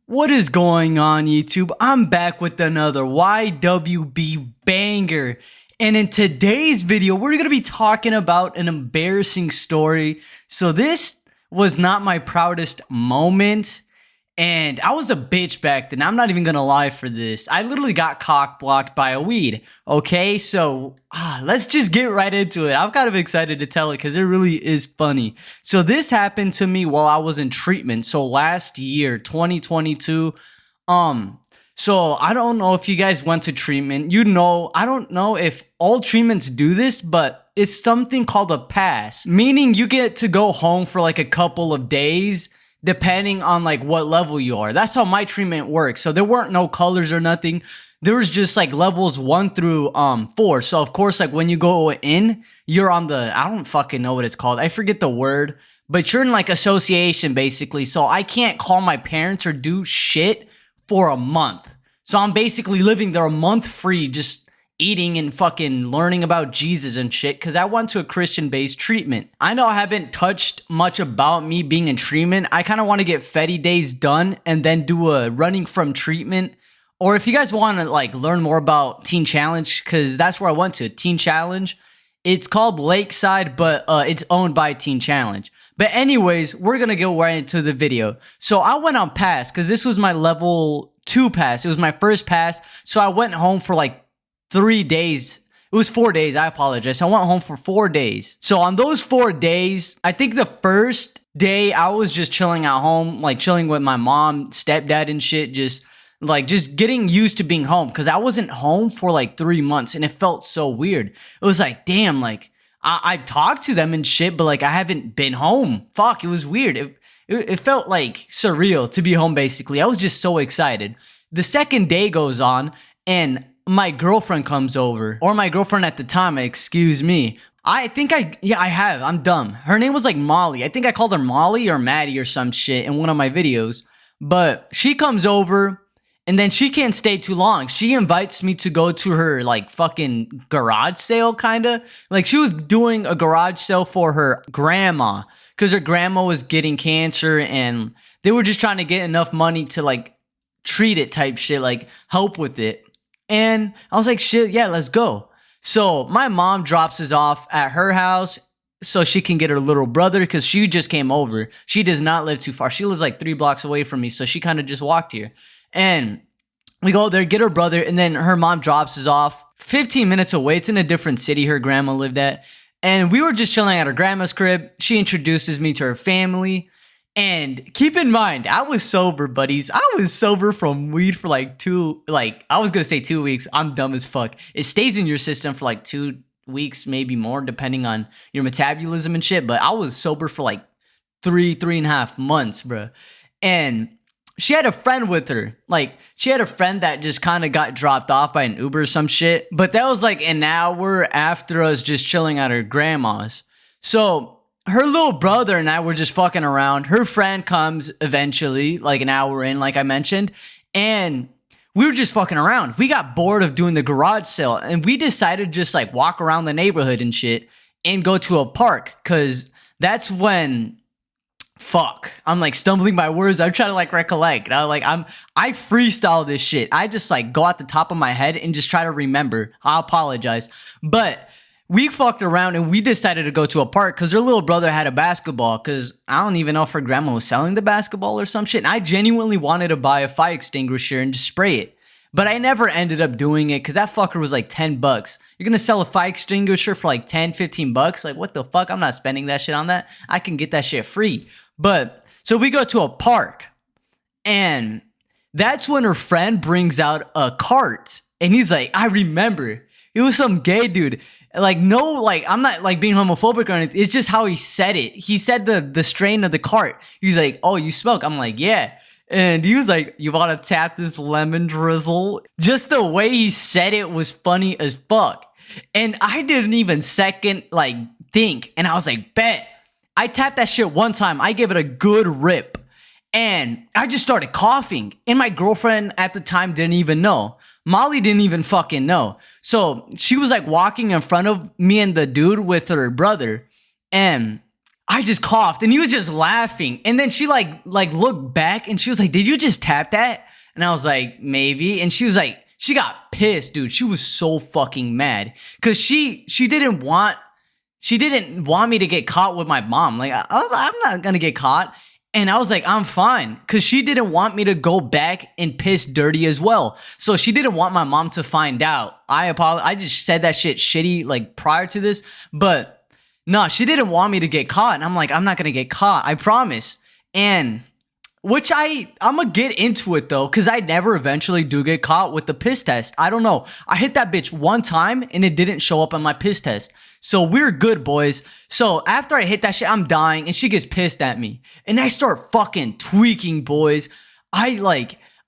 What is going on, YouTube? I'm back with another YWB banger. And in today's video, we're going to be talking about an embarrassing story. So this was not my proudest moment. And I was a bitch back then. I'm not even going to lie for this. I literally got cock blocked by a weed. Okay, so let's just get right into it. I'm kind of excited to tell it because it really is funny. So this happened to me while I was in treatment. So last year, 2022. So I don't know if you guys went to treatment. I don't know if all treatments do this, but it's something called a pass, meaning you get to go home for like a couple of days depending on like what level you are. That's how my treatment works. So there weren't no colors or nothing. There was just like levels 1 through 4. So of course, like when you go in, you're on I don't fucking know what it's called. I forget the word, but you're in like association basically. So I can't call my parents or do shit for a month. So I'm basically living there a month free, just eating and fucking learning about Jesus and shit, because I went to a Christian-based treatment. I know I haven't touched much about me being in treatment. I kind of want to get Fetty days done and then do a running from treatment. Or if you guys want to like learn more about Teen Challenge, because that's where I went to, Teen Challenge. It's called Lakeside, but it's owned by Teen Challenge. But anyways, we're going to go right into the video. So I went on pass because this was my level 2 pass. It was my first pass. So I went home for like 3 days. It was 4 days. I apologize. I went home for 4 days. So on those 4 days, I think the first day I was just chilling at home, like chilling with my mom, stepdad and shit, just getting used to being home, because I wasn't home for like 3 months and it felt so weird. It was like, damn, like I've talked to them and shit, but like I haven't been home. Fuck, it was weird. It felt like surreal to be home basically. I was just so excited. The second day goes on and my girlfriend comes over, or my girlfriend at the time, excuse me. I have. I'm dumb. Her name was like Molly. I think I called her Molly or Maddie or some shit in one of my videos. But she comes over and then she can't stay too long. She invites me to go to her like fucking garage sale kind of. Like she was doing a garage sale for her grandma because her grandma was getting cancer and they were just trying to get enough money to like treat it type shit, like help with it. And I was like, shit, yeah, let's go. So my mom drops us off at her house so she can get her little brother, because she just came over. She does not live too far. She lives like 3 blocks away from me, so she kind of just walked here. And we go there, get her brother, and then her mom drops us off 15 minutes away. It's in a different city her grandma lived at. And we were just chilling at her grandma's crib. She introduces me to her family. And keep in mind, I was sober, buddies. I was sober from weed for like I was going to say 2 weeks. I'm dumb as fuck. It stays in your system for like 2 weeks, maybe more, depending on your metabolism and shit. But I was sober for like 3.5 months, bro. And she had a friend with her. Like, she had a friend that just kind of got dropped off by an Uber or some shit. But that was like an hour after us just chilling at her grandma's. So her little brother and I were just fucking around. Her friend comes eventually, like an hour in, like I mentioned, and we were just fucking around. We got bored of doing the garage sale, and we decided to just like walk around the neighborhood and shit and go to a park, because that's when, fuck, I'm like stumbling my words. I'm trying to like recollect. I freestyle this shit. I just like go at the top of my head and just try to remember. I apologize. But we fucked around and we decided to go to a park because her little brother had a basketball, because I don't even know if her grandma was selling the basketball or some shit. And I genuinely wanted to buy a fire extinguisher and just spray it. But I never ended up doing it because that fucker was like $10. You're going to sell a fire extinguisher for like 10, 15 bucks? Like, what the fuck? I'm not spending that shit on that. I can get that shit free. But so we go to a park, and that's when her friend brings out a cart. And he's like, I remember. It was some gay dude. Like, no, like, I'm not like being homophobic or anything. It's just how he said it. He said the strain of the cart. He's like, oh, you smoke? I'm like, yeah. And he was like, you want to tap this lemon drizzle? Just the way he said it was funny as fuck. And I didn't even second like think. And I was like, bet. I tapped that shit one time. I gave it a good rip. And I just started coughing. And my girlfriend at the time didn't even know. Molly didn't even fucking know. So she was like walking in front of me and the dude with her brother. And I just coughed and he was just laughing. And then she like looked back and she was like, did you just tap that? And I was like, maybe. And she was like, she got pissed, dude. She was so fucking mad because she didn't want me to get caught with my mom. Like, I'm not gonna get caught. And I was like, I'm fine. Because she didn't want me to go back and piss dirty as well. So she didn't want my mom to find out. I apologize. I just said that shit shitty like prior to this. But no, she didn't want me to get caught. And I'm like, I'm not going to get caught. I promise. And which I'm going to get into it though. Because I never eventually do get caught with the piss test. I don't know. I hit that bitch one time and it didn't show up on my piss test. So we're good, boys. So after I hit that shit, I'm dying and she gets pissed at me. And I start fucking tweaking, boys. I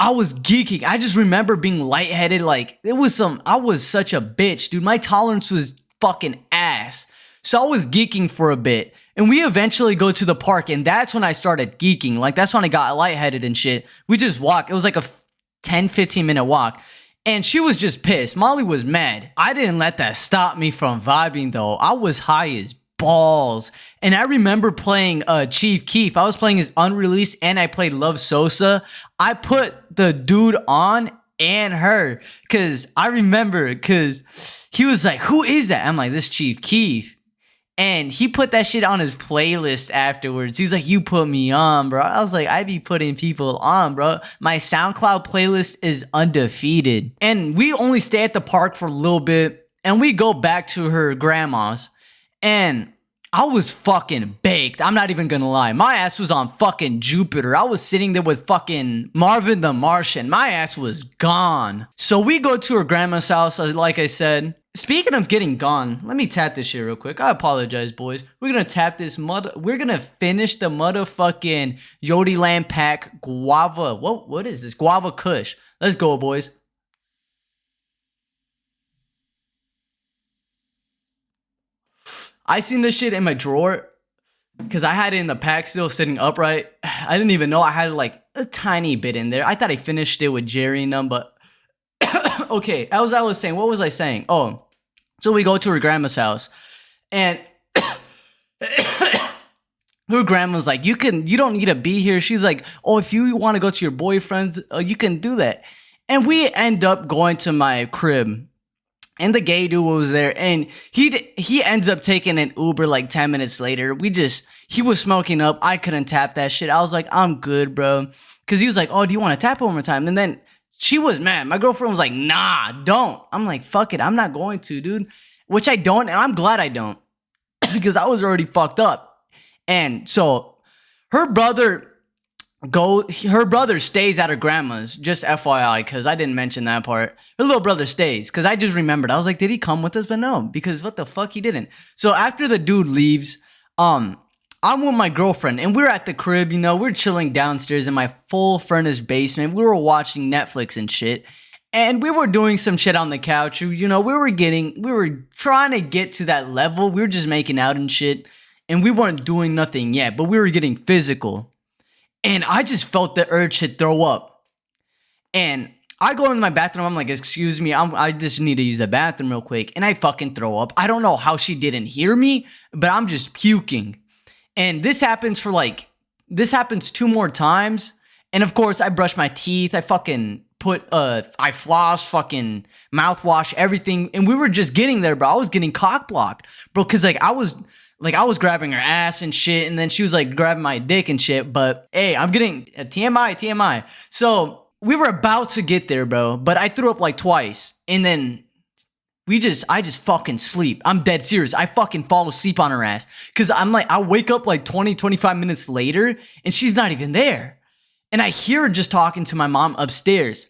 was geeking. I just remember being lightheaded. Like, I was such a bitch, dude. My tolerance was fucking ass. So I was geeking for a bit. And we eventually go to the park and that's when I started geeking. Like, that's when I got lightheaded and shit. We just walk. It was like a 10-15 minute walk. And she was just pissed. Molly was mad. I didn't let that stop me from vibing though. I was high as balls. And I remember playing Chief Keef. I was playing his unreleased and I played Love Sosa. I put the dude on and her. Cause I remember, cause he was like, who is that? I'm like, this Chief Keef. And he put that shit on his playlist afterwards. He's like, you put me on, bro. I was like, I be putting people on, bro. My SoundCloud playlist is undefeated. And we only stay at the park for a little bit. And we go back to her grandma's. And I was fucking baked. I'm not even gonna lie. My ass was on fucking Jupiter. I was sitting there with fucking Marvin the Martian. My ass was gone. So we go to her grandma's house, like I said. Speaking of getting gone, let me tap this shit real quick. I apologize, boys. We're gonna tap this we're gonna finish the motherfucking Yodi Land pack guava. What is this? Guava Kush. Let's go, boys. I seen this shit in my drawer because I had it in the pack still sitting upright. I didn't even know I had like a tiny bit in there. I thought I finished it with Jerry and them, but okay, as I was saying, what was I saying? Oh, so we go to her grandma's house, and her grandma's like, you don't need to be here. She's like, oh, if you want to go to your boyfriend's, you can do that. And we end up going to my crib, and the gay dude was there, and he ends up taking an Uber like 10 minutes later. He was smoking up. I couldn't tap that shit. I was like, I'm good, bro. Because he was like, oh, do you want to tap it one more time? And then she was mad. My girlfriend was like, nah, don't. I'm like, fuck it. I'm not going to, dude. Which I don't, and I'm glad I don't. Because I was already fucked up. And so her brother stays at her grandma's, just FYI, because I didn't mention that part. Her little brother stays, because I just remembered. I was like, did he come with us? But no, because what the fuck, he didn't. So after the dude leaves, I'm with my girlfriend, and we're at the crib, we're chilling downstairs in my full furnished basement. We were watching Netflix and shit, and we were doing some shit on the couch. We were trying to get to that level. We were just making out and shit, and we weren't doing nothing yet, but we were getting physical. And I just felt the urge to throw up. And I go into my bathroom. I'm like, excuse me, I just need to use the bathroom real quick. And I fucking throw up. I don't know how she didn't hear me, but I'm just puking. And this happens 2 more times. And of course, I brush my teeth. I fucking I floss, fucking mouthwash, everything. And we were just getting there, bro. I was getting cock blocked, bro. Cause I was grabbing her ass and shit. And then she was like grabbing my dick and shit. But hey, I'm getting a TMI. So we were about to get there, bro. But I threw up like twice. And then I just fucking sleep. I'm dead serious. I fucking fall asleep on her ass. Cause I'm like, I wake up like 20-25 minutes later and she's not even there. And I hear her just talking to my mom upstairs.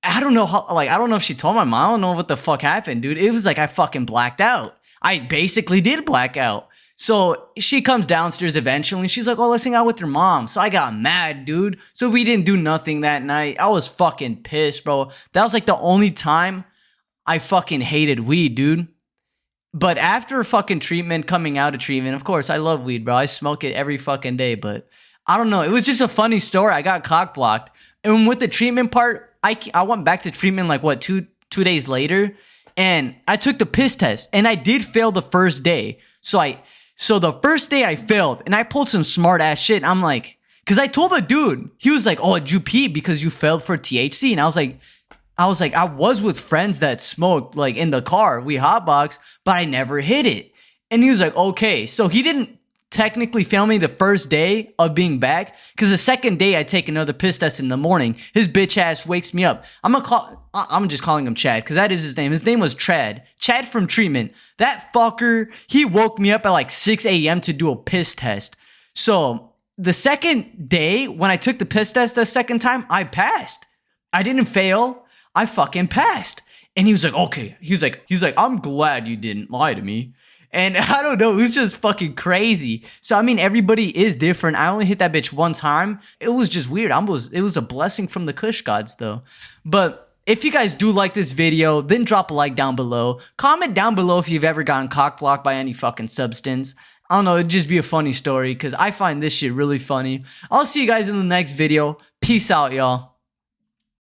I don't know I don't know if she told my mom. I don't know what the fuck happened, dude. It was like I fucking blacked out. I basically did black out. So she comes downstairs eventually and she's like, oh, let's hang out with your mom. So I got mad, dude. So we didn't do nothing that night. I was fucking pissed, bro. That was like the only time I fucking hated weed, dude. But after fucking coming out of treatment, of course, I love weed, bro. I smoke it every fucking day, but I don't know. It was just a funny story. I got cock blocked. And with the treatment part, I went back to treatment like, what, two days later? And I took the piss test, and I did fail the first day. So So the first day I failed and I pulled some smart ass shit. I'm like, because I told the dude, he was like, oh, did you pee because you failed for THC? And I was like, I was with friends that smoked like in the car. We hotbox, but I never hit it. And he was like, okay. So he didn't technically fail me the first day of being back, because the second day I take another piss test in the morning. His bitch ass wakes me up. I'm just calling him Chad because that is his name. His name was Chad from treatment. That fucker, he woke me up at like 6 a.m. to do a piss test. So the second day when I took the piss test the second time, I passed. I didn't fail. I fucking passed. And he was like, okay. He's like, I'm glad you didn't lie to me. And I don't know, it was just fucking crazy. So, I mean, everybody is different. I only hit that bitch one time. It was just weird. It was a blessing from the Kush gods, though. But if you guys do like this video, then drop a like down below. Comment down below if you've ever gotten cock blocked by any fucking substance. I don't know, it'd just be a funny story because I find this shit really funny. I'll see you guys in the next video. Peace out, y'all.